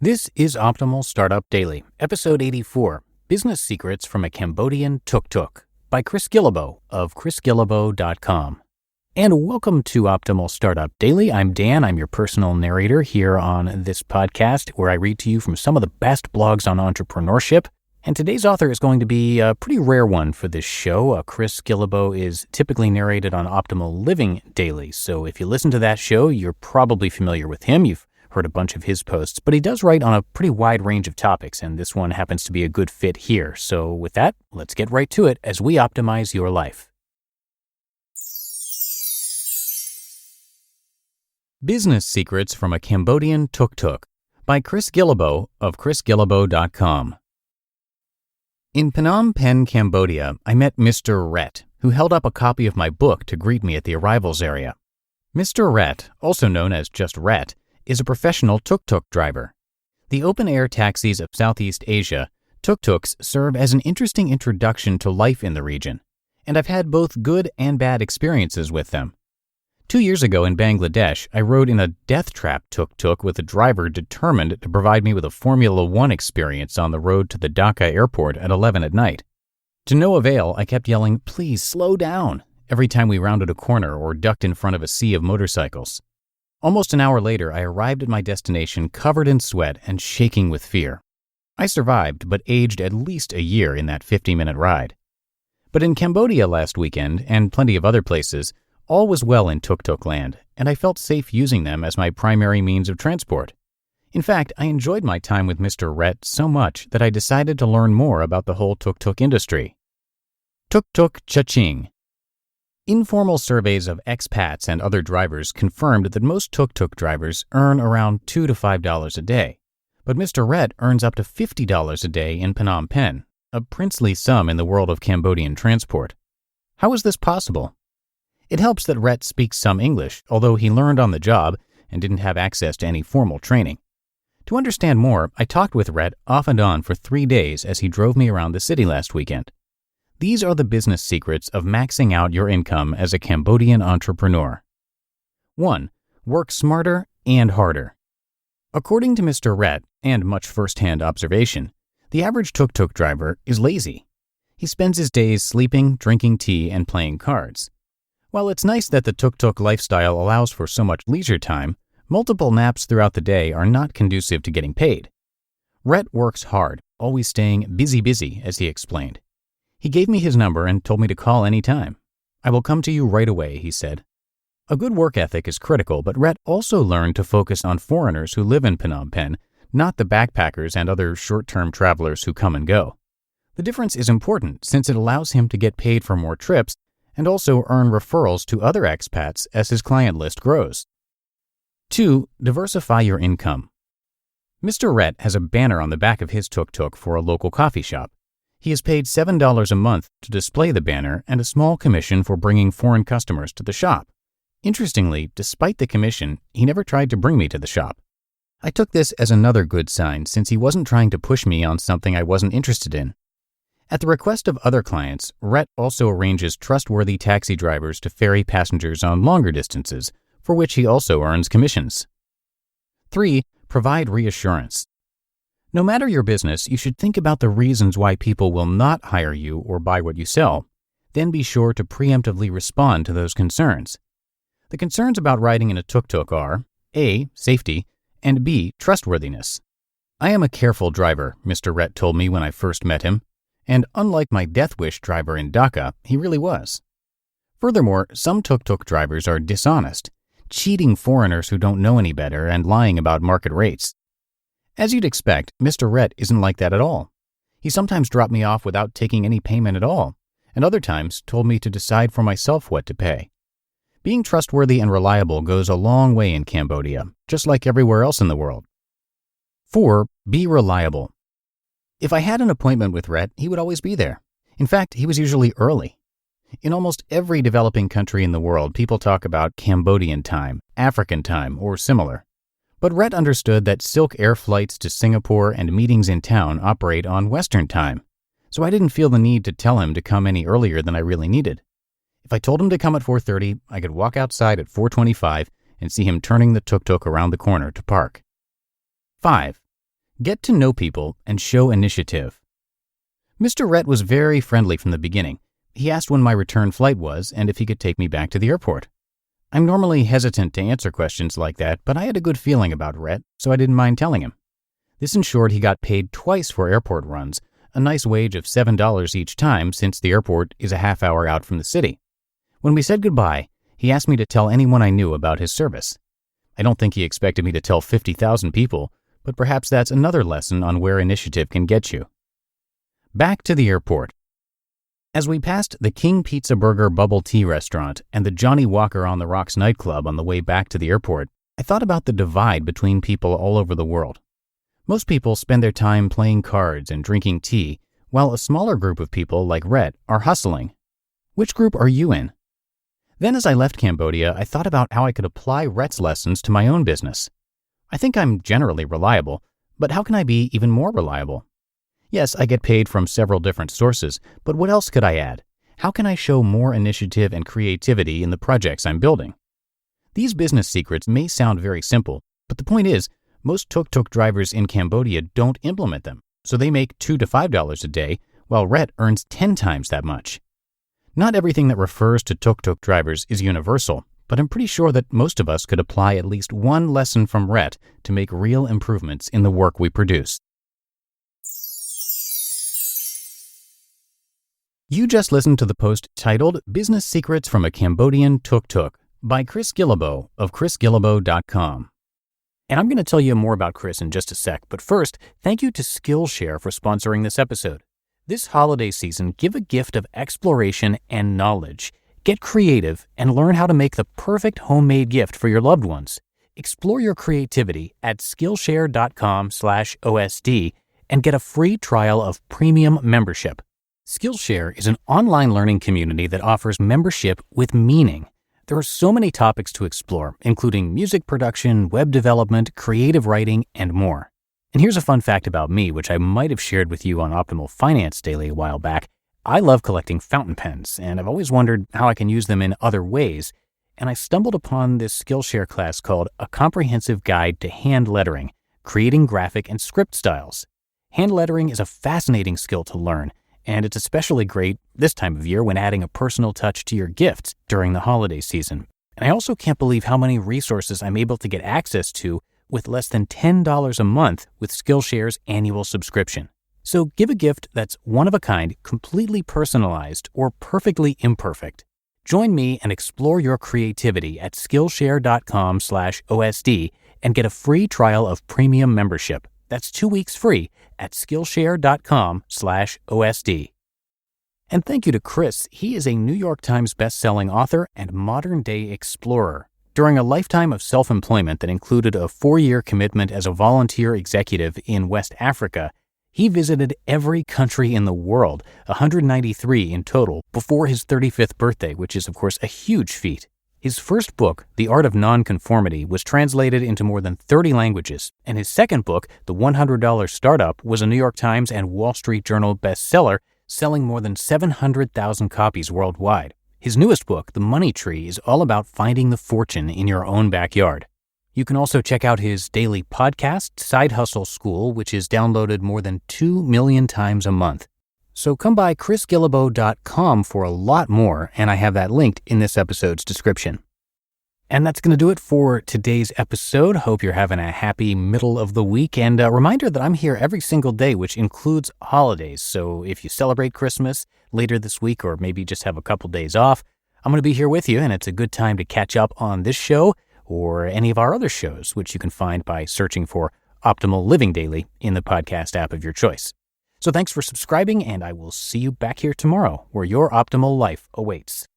This is Optimal Startup Daily, Episode 84, Business Secrets from a Cambodian Tuk-Tuk by Chris Guillebeau of chrisguillebeau.com. And welcome to Optimal Startup Daily. I'm Dan. I'm your personal narrator here on this podcast where I read to you from some of the best blogs on entrepreneurship. And today's author is going to be a pretty rare one for this show. Chris Guillebeau is typically narrated on Optimal Living Daily. So if you listen to that show, you're probably familiar with him. You've heard a bunch of his posts, but he does write on a pretty wide range of topics, and this one happens to be a good fit here. So with that, let's get right to it as we optimize your life. Business Secrets from a Cambodian Tuk-Tuk by Chris Guillebeau of chrisguillebeau.com. In Phnom Penh, Cambodia, I met Mr. Rhett, who held up a copy of my book to greet me at the arrivals area. Mr. Rhett, also known as just Rhett, is a professional tuk-tuk driver. The open-air taxis of Southeast Asia, tuk-tuks serve as an interesting introduction to life in the region, and I've had both good and bad experiences with them. 2 years ago in Bangladesh, I rode in a death trap tuk-tuk with a driver determined to provide me with a Formula One experience on the road to the Dhaka airport at 11 at night. To no avail, I kept yelling, "Please slow down," every time we rounded a corner or ducked in front of a sea of motorcycles. Almost an hour later, I arrived at my destination covered in sweat and shaking with fear. I survived, but aged at least a year in that 50-minute ride. But in Cambodia last weekend, and plenty of other places, all was well in tuk-tuk land, and I felt safe using them as my primary means of transport. In fact, I enjoyed my time with Mr. Rhett so much that I decided to learn more about the whole tuk-tuk industry. Tuk-tuk cha-ching. Informal surveys of expats and other drivers confirmed that most tuk-tuk drivers earn around $2 to $5 a day, but Mr. Rhett earns up to $50 a day in Phnom Penh, a princely sum in the world of Cambodian transport. How is this possible? It helps that Rhett speaks some English, although he learned on the job and didn't have access to any formal training. To understand more, I talked with Rhett off and on for 3 days as he drove me around the city last weekend. These are the business secrets of maxing out your income as a Cambodian entrepreneur. 1. Work smarter and harder. According to Mr. Rhett, and much first-hand observation, the average tuk-tuk driver is lazy. He spends his days sleeping, drinking tea, and playing cards. While it's nice that the tuk-tuk lifestyle allows for so much leisure time, multiple naps throughout the day are not conducive to getting paid. Rhett works hard, always staying busy, as he explained. He gave me his number and told me to call any time. "I will come to you right away," he said. A good work ethic is critical, but Rhett also learned to focus on foreigners who live in Phnom Penh, not the backpackers and other short-term travelers who come and go. The difference is important since it allows him to get paid for more trips and also earn referrals to other expats as his client list grows. 2. Diversify your income. Mr. Rhett has a banner on the back of his tuk-tuk for a local coffee shop. He is paid $7 a month to display the banner and a small commission for bringing foreign customers to the shop. Interestingly, despite the commission, he never tried to bring me to the shop. I took this as another good sign since he wasn't trying to push me on something I wasn't interested in. At the request of other clients, Rhett also arranges trustworthy taxi drivers to ferry passengers on longer distances, for which he also earns commissions. 3. Provide reassurance. No matter your business, you should think about the reasons why people will not hire you or buy what you sell. Then be sure to preemptively respond to those concerns. The concerns about riding in a tuk-tuk are A. Safety, and B. Trustworthiness. "I am a careful driver," Mr. Rhett told me when I first met him, and unlike my death wish driver in Dhaka, he really was. Furthermore, some tuk-tuk drivers are dishonest, cheating foreigners who don't know any better and lying about market rates. As you'd expect, Mr. Rhett isn't like that at all. He sometimes dropped me off without taking any payment at all, and other times told me to decide for myself what to pay. Being trustworthy and reliable goes a long way in Cambodia, just like everywhere else in the world. 4. Be reliable. If I had an appointment with Rhett, he would always be there. In fact, he was usually early. In almost every developing country in the world, people talk about Cambodian time, African time, or similar. But Rhett understood that Silk Air flights to Singapore and meetings in town operate on Western time, so I didn't feel the need to tell him to come any earlier than I really needed. If I told him to come at 4:30, I could walk outside at 4:25 and see him turning the tuk-tuk around the corner to park. 5. Get to know people and show initiative. Mr. Rhett was very friendly from the beginning. He asked when my return flight was and if he could take me back to the airport. I'm normally hesitant to answer questions like that, but I had a good feeling about Rhett, so I didn't mind telling him. This ensured he got paid twice for airport runs, a nice wage of $7 each time since the airport is a half hour out from the city. When we said goodbye, he asked me to tell anyone I knew about his service. I don't think he expected me to tell 50,000 people, but perhaps that's another lesson on where initiative can get you. Back to the airport. As we passed the King Pizza Burger Bubble Tea Restaurant and the Johnny Walker on the Rocks nightclub on the way back to the airport, I thought about the divide between people all over the world. Most people spend their time playing cards and drinking tea, while a smaller group of people like Rhett are hustling. Which group are you in? Then as I left Cambodia, I thought about how I could apply Rhett's lessons to my own business. I think I'm generally reliable, but how can I be even more reliable? Yes, I get paid from several different sources, but what else could I add? How can I show more initiative and creativity in the projects I'm building? These business secrets may sound very simple, but the point is, most tuk-tuk drivers in Cambodia don't implement them, so they make $2 to $5 a day, while Rhett earns 10 times that much. Not everything that refers to tuk-tuk drivers is universal, but I'm pretty sure that most of us could apply at least one lesson from Rhett to make real improvements in the work we produce. You just listened to the post titled Business Secrets from a Cambodian Tuk-Tuk by Chris Guillebeau of chrisguillebeau.com. And I'm going to tell you more about Chris in just a sec, but first, thank you to Skillshare for sponsoring this episode. This holiday season, give a gift of exploration and knowledge. Get creative and learn how to make the perfect homemade gift for your loved ones. Explore your creativity at skillshare.com/OSD and get a free trial of premium membership. Skillshare is an online learning community that offers membership with meaning. There are so many topics to explore, including music production, web development, creative writing, and more. And here's a fun fact about me, which I might have shared with you on Optimal Finance Daily a while back. I love collecting fountain pens, and I've always wondered how I can use them in other ways. And I stumbled upon this Skillshare class called A Comprehensive Guide to Hand Lettering, Creating Graphic and Script Styles. Hand lettering is a fascinating skill to learn, and it's especially great this time of year when adding a personal touch to your gifts during the holiday season. And I also can't believe how many resources I'm able to get access to with less than $10 a month with Skillshare's annual subscription. So give a gift that's one of a kind, completely personalized, or perfectly imperfect. Join me and explore your creativity at skillshare.com/OSD and get a free trial of premium membership. That's 2 weeks free at skillshare.com/OSD. And thank you to Chris. He is a New York Times bestselling author and modern-day explorer. During a lifetime of self-employment that included a 4-year commitment as a volunteer executive in West Africa, he visited every country in the world, 193 in total, before his 35th birthday, which is, of course, a huge feat. His first book, The Art of Nonconformity, was translated into more than 30 languages, and his second book, The $100 Startup, was a New York Times and Wall Street Journal bestseller, selling more than 700,000 copies worldwide. His newest book, The Money Tree, is all about finding the fortune in your own backyard. You can also check out his daily podcast, Side Hustle School, which is downloaded more than 2 million times a month. So come by chrisguillebeau.com for a lot more, and I have that linked in this episode's description. And that's going to do it for today's episode. Hope you're having a happy middle of the week. And a reminder that I'm here every single day, which includes holidays. So if you celebrate Christmas later this week, or maybe just have a couple days off, I'm going to be here with you. And it's a good time to catch up on this show or any of our other shows, which you can find by searching for Optimal Living Daily in the podcast app of your choice. So thanks for subscribing, and I will see you back here tomorrow where your optimal life awaits.